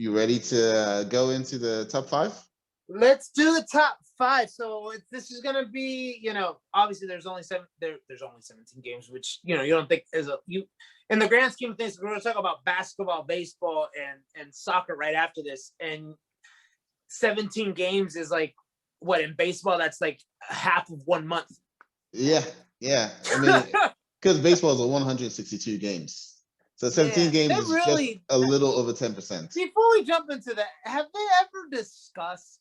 You ready to go into the top 5? Let's do the top 5. So this is gonna be, obviously there's only 17 games, which you don't think in the grand scheme of things. We're gonna talk about basketball, baseball, and soccer right after this. And 17 games is like what in baseball? That's like half of 1 month. Yeah. I mean, because baseball is 162 games. So 17 games is just a little over 10%. Before we jump into that, have they ever discussed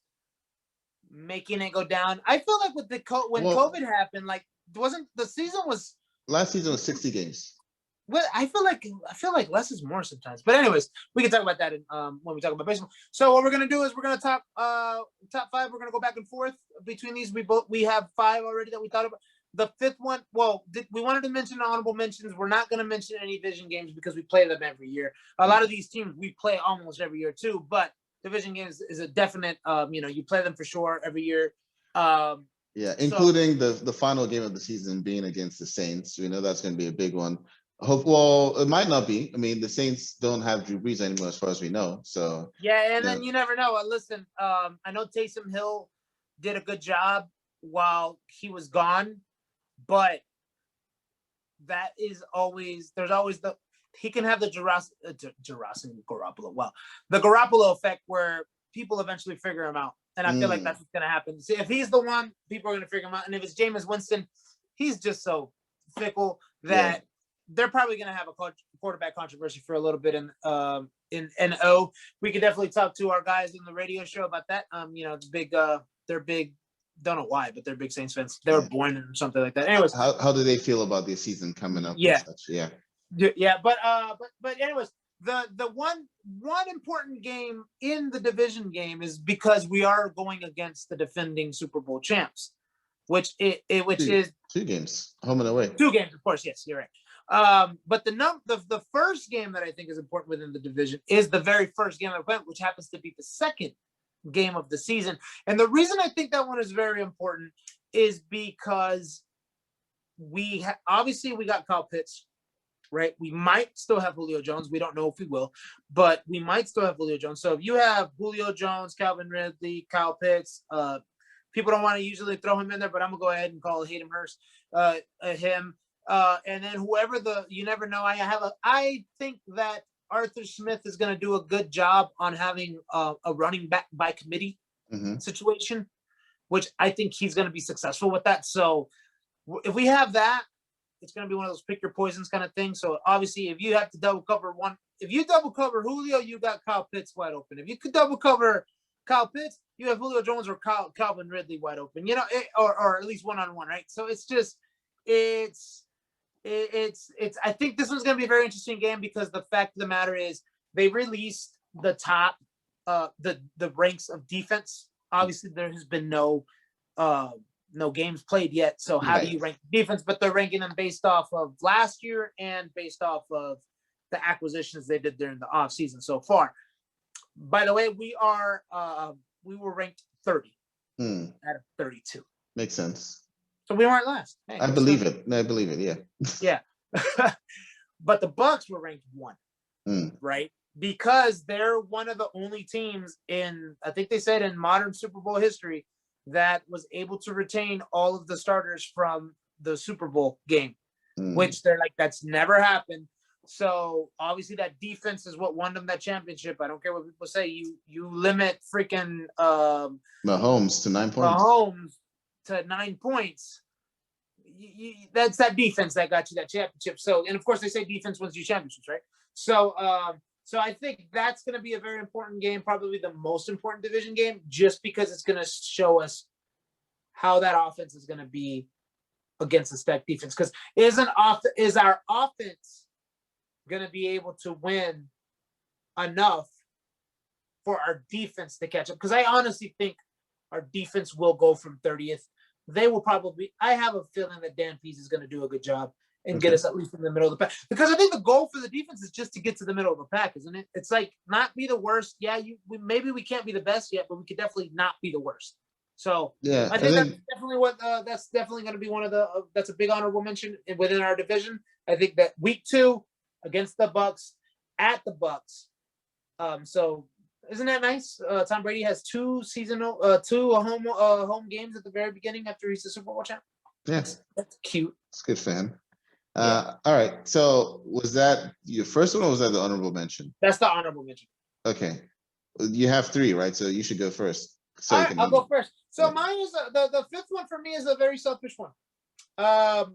making it go down? I feel like with when COVID happened, like wasn't the season was last season was 60 games. Well, I feel like less is more sometimes. But anyways, we can talk about that when we talk about baseball. So what we're gonna do is we're gonna talk top 5. We're gonna go back and forth between these. We have 5 already that we thought about. The 5th one, we wanted to mention honorable mentions. We're not going to mention any division games because we play them every year. A lot of these teams we play almost every year too, but division games is a definite, you play them for sure every year. Including the final game of the season being against the Saints. We know that's going to be a big one. It might not be. I mean, the Saints don't have Drew Brees anymore as far as we know. So then you never know. Listen, I know Taysom Hill did a good job while he was gone. But that is always he can have the Garoppolo. Well, the Garoppolo effect where people eventually figure him out, and I feel like that's what's going to happen. See, if he's the one, people are going to figure him out, and if it's Jameis Winston, he's just so fickle that they're probably going to have a quarterback controversy for a little bit in NO. We could definitely talk to our guys in the radio show about that. They're big. Don't know why, but they're big Saints fans. They were born or something like that. Anyways, how do they feel about this season coming up? Yeah, and such? But anyways, the one important game in the division game is because we are going against the defending Super Bowl champs, which is 2 games, home and away. 2 games, of course. Yes, you're right. But the first game that I think is important within the division is the very first game of the event, which happens to be the second game of the season. And the reason I think that one is very important is because obviously we got Kyle Pitts, right? We might still have Julio Jones. We don't know if we will, but we might still have Julio Jones. So if you have Julio Jones, Calvin Ridley, Kyle Pitts, people don't want to usually throw him in there, but I'm gonna go ahead and call Hayden Hurst him. And then whoever you never know. I think that Arthur Smith is going to do a good job on having a running back by committee situation, which I think he's going to be successful with that. So if we have that, it's going to be one of those pick your poisons kind of things. So obviously, if you have to double cover Julio, you got Kyle Pitts wide open. If you could double cover Kyle Pitts, you have Julio Jones or Calvin Ridley wide open, or at least one-on-one, right? So I think this one's going to be a very interesting game because the fact of the matter is they released the top, the ranks of defense. Obviously, there has been no games played yet. So how do you rank defense? But they're ranking them based off of last year and based off of the acquisitions they did during the off season so far. By the way, we were ranked 30 out of 32. Makes sense. So we weren't last. Hey, I believe it. I believe it. Yeah. Yeah. But the Bucks were ranked 1, right? Because they're one of the only teams I think they said in modern Super Bowl history that was able to retain all of the starters from the Super Bowl game, which they're like, that's never happened. So obviously that defense is what won them that championship. I don't care what people say. You limit freaking Mahomes to 9 points. Mahomes to 9 points. That's that defense that got you that championship. So, and of course they say defense wins you championships, right? So I think that's going to be a very important game, probably the most important division game, just because it's going to show us how that offense is going to be against the stacked defense. Because is our offense going to be able to win enough for our defense to catch up? Because I honestly think our defense will go from 30th. They will probably. I have a feeling that Dan Pease is going to do a good job and get us at least in the middle of the pack. Because I think the goal for the defense is just to get to the middle of the pack, isn't it? It's like not be the worst. Yeah, maybe we can't be the best yet, but we could definitely not be the worst. So yeah, I think that's definitely that's definitely going to be one of the. That's a big honorable mention within our division. I think that week 2 against the Bucks at the Bucks. So Isn't that nice? Tom Brady has two home games at the very beginning after he's the Super Bowl champ. Yeah, that's cute. It's good for him. All right. So was that your first one, or was that the honorable mention? That's the honorable mention. Okay. You have 3, right? So you should go first. So All right, I'll go first. So mine is the fifth one for me is a very selfish one. The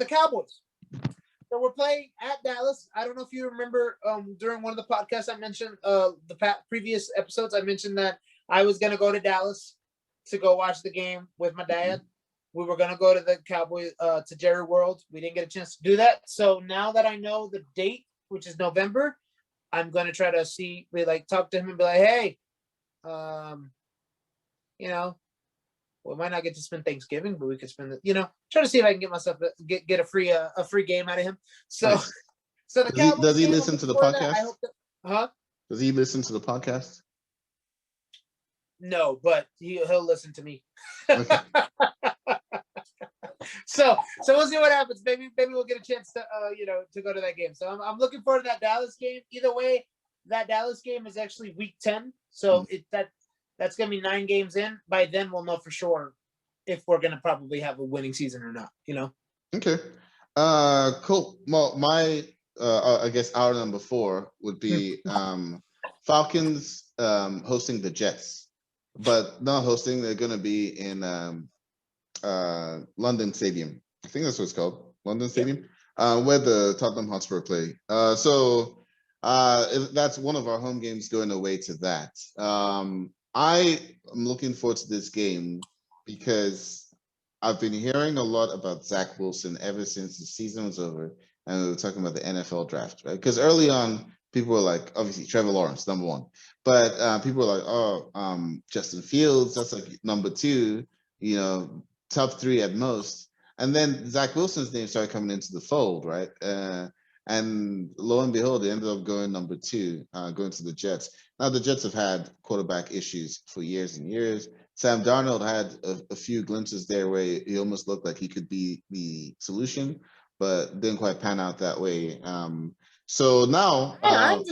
Cowboys. So we're playing at Dallas. I don't know if you remember during one of the podcasts I mentioned previous episodes. I mentioned that I was gonna go to Dallas to go watch the game with my dad. We were gonna go to the Cowboys to Jerry World. We didn't get a chance to do that. So now that I know the date, which is November, I'm gonna try to talk to him and be like, hey, we might not get to spend Thanksgiving, but we could spend try to see if I can get myself get a free game out of him. So, nice. So the does he listen to the podcast? I hope Does he listen to the podcast? No, but he'll listen to me. Okay. So we'll see what happens. Maybe we'll get a chance to to go to that game. So I'm looking forward to that Dallas game. Either way, that Dallas game is actually week 10. So that's gonna be 9 games in. By then we'll know for sure if we're gonna probably have a winning season or not. Okay. Cool. Well, my I guess our number 4 would be Falcons hosting the Jets, but not hosting. They're gonna be in London Stadium. I think that's what it's called, London Stadium, where the Tottenham Hotspur play. So that's one of our home games going away to that. I am looking forward to this game because I've been hearing a lot about Zach Wilson ever since the season was over, and we were talking about the NFL draft, right? Because early on, people were like, obviously Trevor Lawrence, number 1, but people were like, Justin Fields, that's like number 2, top 3 at most. And then Zach Wilson's name started coming into the fold, right? And lo and behold, they ended up going number 2, going to the Jets. Now, the Jets have had quarterback issues for years and years. Sam Darnold had a few glimpses there where he almost looked like he could be the solution, but didn't quite pan out that way. So now I'm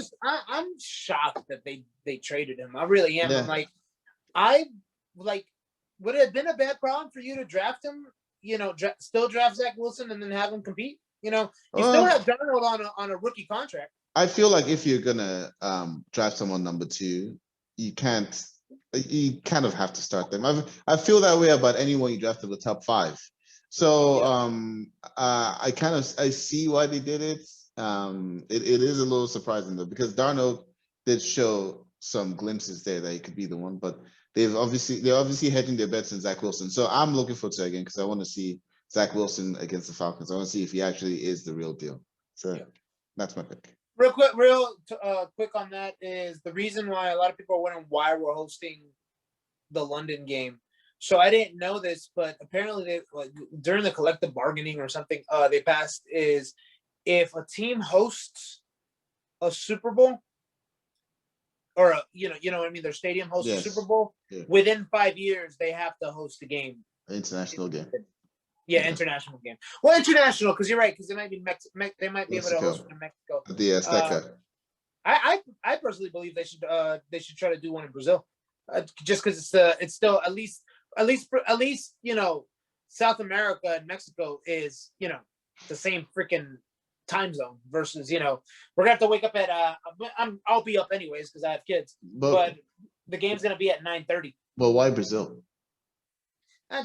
shocked that they traded him. I really am. Yeah. Would it have been a bad problem for you to draft him? Still draft Zach Wilson and then have him compete. You still have Darnold on a rookie contract. I feel like if you're gonna draft someone number 2, you kind of have to start them. I feel that way about anyone you draft in the top 5. So I see why they did it. It is a little surprising though, because Darnold did show some glimpses there that he could be the one, but they're obviously hedging their bets in Zach Wilson. So I'm looking forward to it again because I want to see Zach Wilson against the Falcons. I want to see if he actually is the real deal. So that's my pick. Real quick on that is the reason why a lot of people are wondering why we're hosting the London game. So I didn't know this, but apparently during the collective bargaining or something they passed is if a team hosts a Super Bowl or their stadium hosts a Super Bowl, within 5 years they have to host a game. International game. Yeah, international game. Well, international, because you're right, because they might be they might be Mexico. able to host it in Mexico. The Azteca. I personally believe they should try to do one in Brazil, just because it's still at least South America and Mexico is the same freaking time zone versus we're gonna have to wake up at I'll be up anyways because I have kids, but the game's gonna be at 9:30. Well, why Brazil?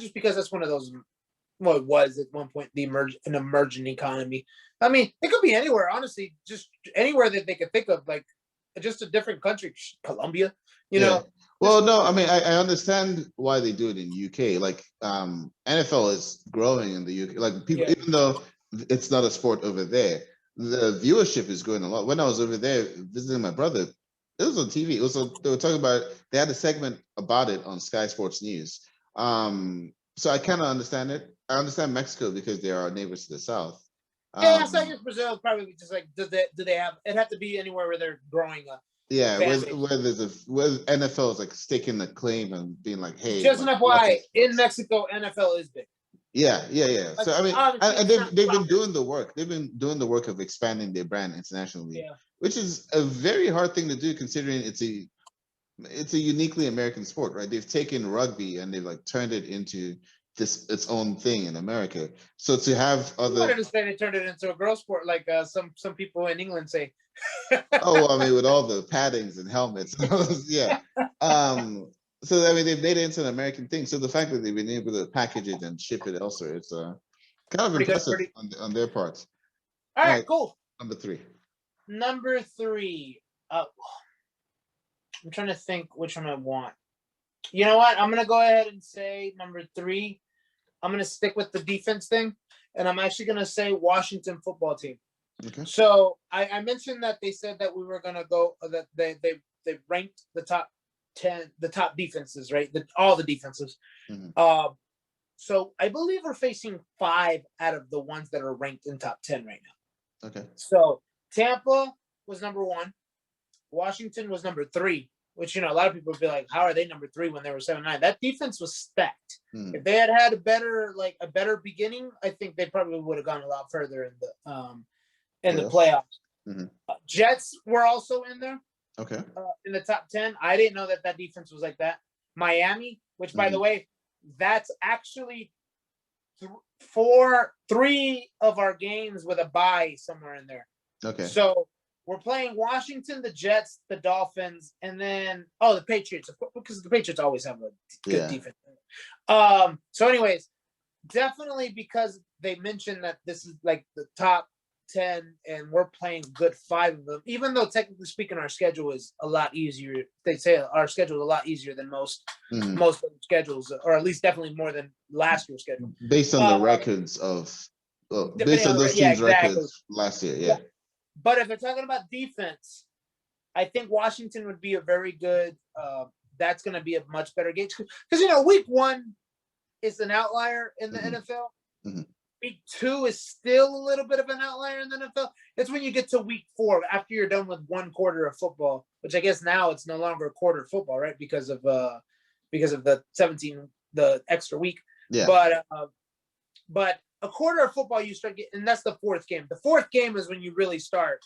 Just because that's one of those. Well, it was at one point an emerging economy. I mean, it could be anywhere, honestly, just anywhere that they could think of, like just a different country, Colombia, Well, no, I mean, I understand why they do it in UK. Like, NFL is growing in the UK. Like, people, even though it's not a sport over there, the viewership is growing a lot. When I was over there visiting my brother, it was on TV. They were talking about it. They had a segment about it on Sky Sports News. So I kind of understand it. I understand Mexico because they are our neighbors to the south. So I guess Brazil probably just like do they have it have to be anywhere where they're growing up. Yeah, where NFL is like staking the claim and being like, hey, just enough why in Mexico NFL is big. Yeah. So I mean, and they've been doing the work. They've been doing the work of expanding their brand internationally which is a very hard thing to do considering it's a uniquely American sport, right? They've taken rugby and they've like turned it into its own thing in America. So to have I other, wanted to say they turned it into a girl sport, like some people in England say. oh, I mean, with all the paddings and helmets, yeah. So I mean, they've made it into an American thing. So the fact that they've been able to package it and ship it elsewhere, it's kind of Pretty good. impressive on their parts. All All right, right, cool. number 3. Number 3. I'm trying to think which one I want. You know what? I'm gonna go ahead and say number 3. I'm gonna stick with the defense thing, and I'm actually gonna say Washington football team. Okay. So I mentioned that they said that we were gonna go that they ranked the top 10, the top defenses, right? All the defenses. Mm-hmm. So I believe we're facing 5 out of the ones that are ranked in top 10 right now. Okay. So Tampa was number 1. Washington was number 3, which, a lot of people would be like, how are they number 3 when they were 7-9? That defense was stacked. If they had a better beginning, I think they probably would have gone a lot further in the playoffs. Mm-hmm. Jets were also in there. Okay. In the top 10. I didn't know that defense was like that. Miami, which by the way, that's actually 3 of our games with a bye somewhere in there. Okay. So we're playing Washington, the Jets, the Dolphins, and then the Patriots, because the Patriots always have a good defense. So anyways, definitely because they mentioned that this is like the top 10 and we're playing good 5 of them, even though technically speaking our schedule is a lot easier. They say our schedule is a lot easier than most schedules, or at least definitely more than last year's schedule, based on the records of based on those teams' records last year. But if they're talking about defense, I think Washington would be a very good that's going to be a much better gauge, because week 1 is an outlier in the NFL. Week 2 is still a little bit of an outlier in the NFL. It's when you get to week 4, after you're done with 1 quarter of football, which I guess now it's no longer a quarter of football, right? Because of the extra week. Yeah. But a quarter of football you start getting, and that's the 4th game. The 4th game is when you really start.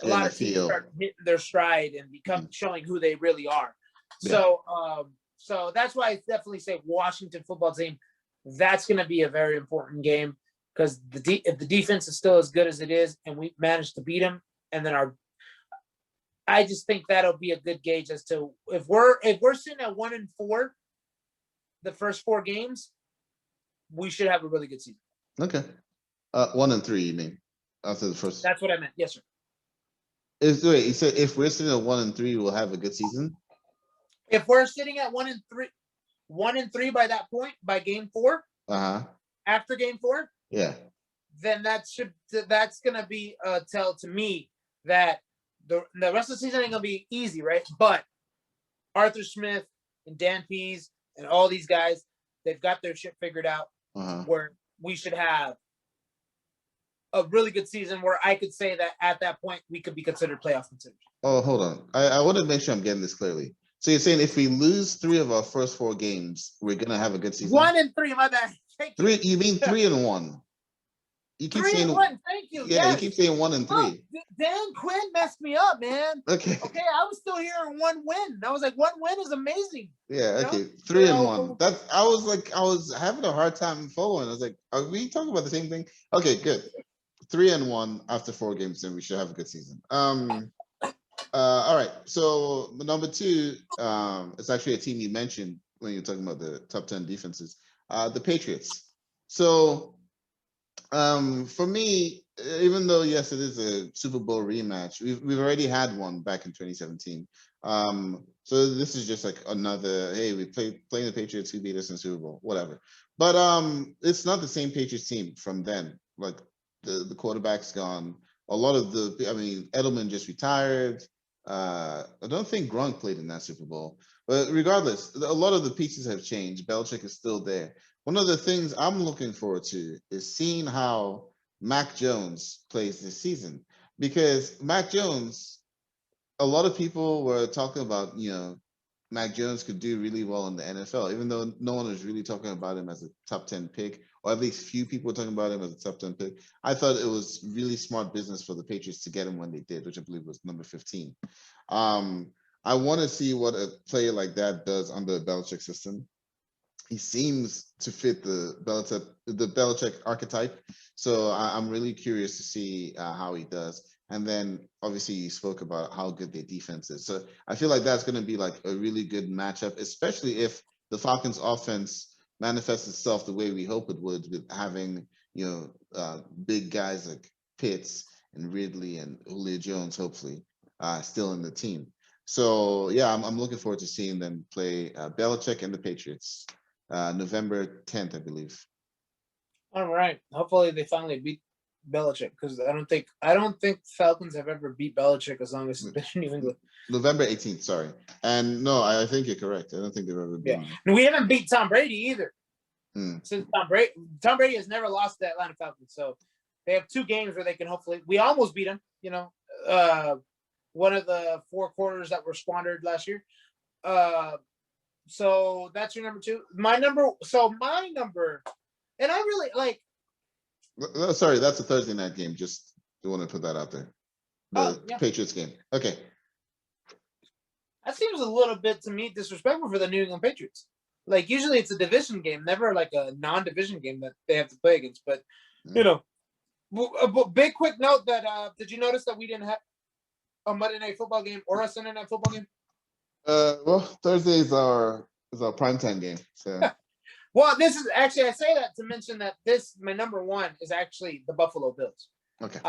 A lot of teams start hitting their stride and showing who they really are. Yeah. So that's why I definitely say Washington football team. That's going to be a very important game, because if the defense is still as good as it is and we manage to beat them, and then I just think that'll be a good gauge as to if we're sitting at 1-4 the first 4 games, we should have a really good season. Okay. 1-3, you mean, after the first? That's what I meant. Yes, sir. Wait, you said if we're sitting at 1-3, we'll have a good season? If we're sitting at 1-3 by that point, by game 4, after game 4, then that's gonna be a tell to me that the rest of the season ain't gonna be easy, right? But Arthur Smith and Dan Pease and all these guys, they've got their shit figured out, where we should have a really good season, where I could say that at that point we could be considered playoff contenders. Oh, hold on. I want to make sure I'm getting this clearly. So you're saying if we lose 3 of our first 4 games, we're gonna have a good season? 1-3, my bad. 3, you mean 3-1? You keep 3-1. Thank you. Yeah, yes. You keep saying 1-3. Look, Dan Quinn messed me up, man. Okay, I was still hearing 1 win. I was like, 1 win is amazing. Yeah, okay. 3-1. That's I was having a hard time following. I was like, are we talking about the same thing? Okay, good. 3-1 after 4 games, then we should have a good season. All right. So number 2, it's actually a team you mentioned when you're talking about the top 10 defenses, the Patriots. So for me, even though yes, it is a Super Bowl rematch, we've already had one back in 2017. So this is just like another, hey, we playing the Patriots who beat us in Super Bowl, whatever. But it's not the same Patriots team from then. Like the quarterback's gone. A lot of Edelman just retired. I don't think Gronk played in that Super Bowl, but regardless, a lot of the pieces have changed. Belichick is still there. One of the things I'm looking forward to is seeing how Mac Jones plays this season, because Mac Jones, a lot of people were talking about, Mac Jones could do really well in the NFL, even though no one is really talking about him as a top 10 pick, or at least few people are talking about him as a top 10 pick. I thought it was really smart business for the Patriots to get him when they did, which I believe was number 15. I want to see what a player like that does under the Belichick system. He seems to fit the Belichick archetype. So I'm really curious to see how he does. And then obviously you spoke about how good their defense is. So I feel like that's going to be like a really good matchup, especially if the Falcons offense manifests itself the way we hope it would, with having, big guys like Pitts and Ridley and Julio Jones, hopefully, still in the team. So yeah, I'm looking forward to seeing them play Belichick and the Patriots. November 10th, I believe. All right. Hopefully they finally beat Belichick, because I don't think Falcons have ever beat Belichick as long as it's been in New England. November 18th, sorry. And no, I think you're correct. I don't think they've ever beaten. Yeah. We haven't beat Tom Brady either. Since Tom Brady has never lost the Atlanta Falcons. So they have 2 games where they can hopefully, we almost beat them, one of the 4 quarters that were squandered last year. So that's your number 2. My number, and I really like. Sorry, that's a Thursday night game. Just want to put that out there. The Patriots game. Okay. That seems a little bit to me disrespectful for the New England Patriots. Like usually it's a division game, never like a non-division game that they have to play against. But big quick note that did you notice that we didn't have a Monday Night Football game or a Sunday Night Football game? Well, Thursday is our primetime game. So. Well, this is actually, I say that to mention that my number 1 is actually the Buffalo Bills. Okay.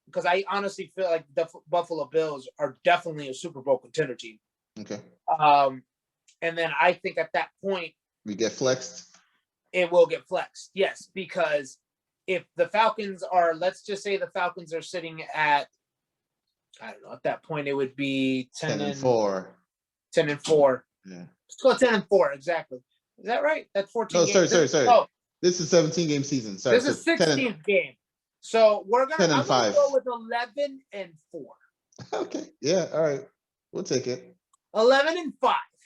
Because I honestly feel like the Buffalo Bills are definitely a Super Bowl contender team. Okay. And then I think at that point we get flexed. It will get flexed, yes, because if the Falcons are, let's just say the Falcons are sitting at, I don't know, at that point it would be 10-4. 10-4. Yeah. Let's go 10-4, exactly. Is that right? That's 14 games. Sorry. Oh, this is 17-game season. Sorry. This is 16th game. So I'm gonna go with 11-4. Okay. Yeah, all right. We'll take it. 11-5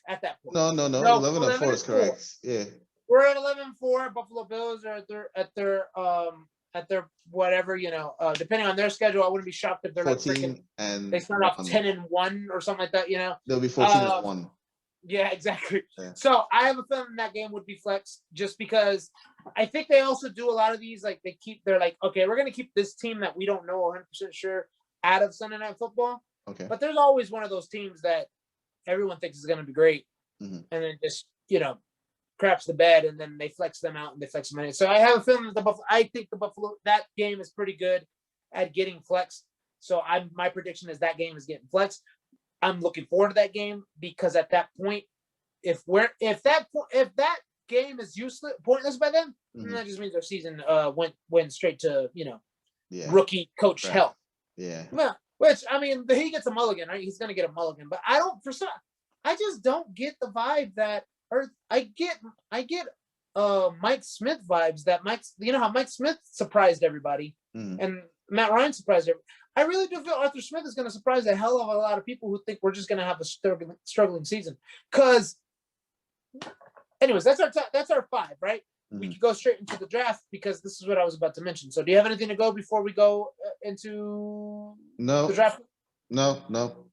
at that point. No. 11-4 is correct. Yeah. We're at 11-4. Buffalo Bills are at their whatever, depending on their schedule. I wouldn't be shocked if they're 14 and they start off 10-1 or something like that, They'll be 14-1. Yeah, exactly. Yeah. So I have a feeling that game would be flexed, just because I think they also do a lot of these, like they're like, okay, we're going to keep this team that we don't know 100% sure out of Sunday Night Football. Okay. But there's always one of those teams that everyone thinks is going to be great. Mm-hmm. And then just, craps the bed, and then they flex them out and they flex them in. So I have a feeling that I think the Buffalo, that game is pretty good at getting flexed. So my prediction is that game is getting flexed. I'm looking forward to that game, because at that point, if that game is pointless by then, then that just means our season went straight to rookie coach hell. Yeah. Well, which I mean, he gets a mulligan, right? He's gonna get a mulligan, but I just don't get the vibe that, or I get Mike Smith vibes that how Mike Smith surprised everybody, and Matt Ryan surprised everybody. I really do feel Arthur Smith is going to surprise the hell of a lot of people who think we're just going to have a struggling season. Because, anyways, that's our 5, right? Mm-hmm. We could go straight into the draft, because this is what I was about to mention. So, do you have anything to go before we go into the draft? No.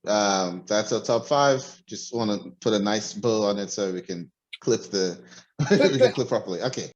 That's our top 5. Just want to put a nice bow on it so we can clip properly. Okay.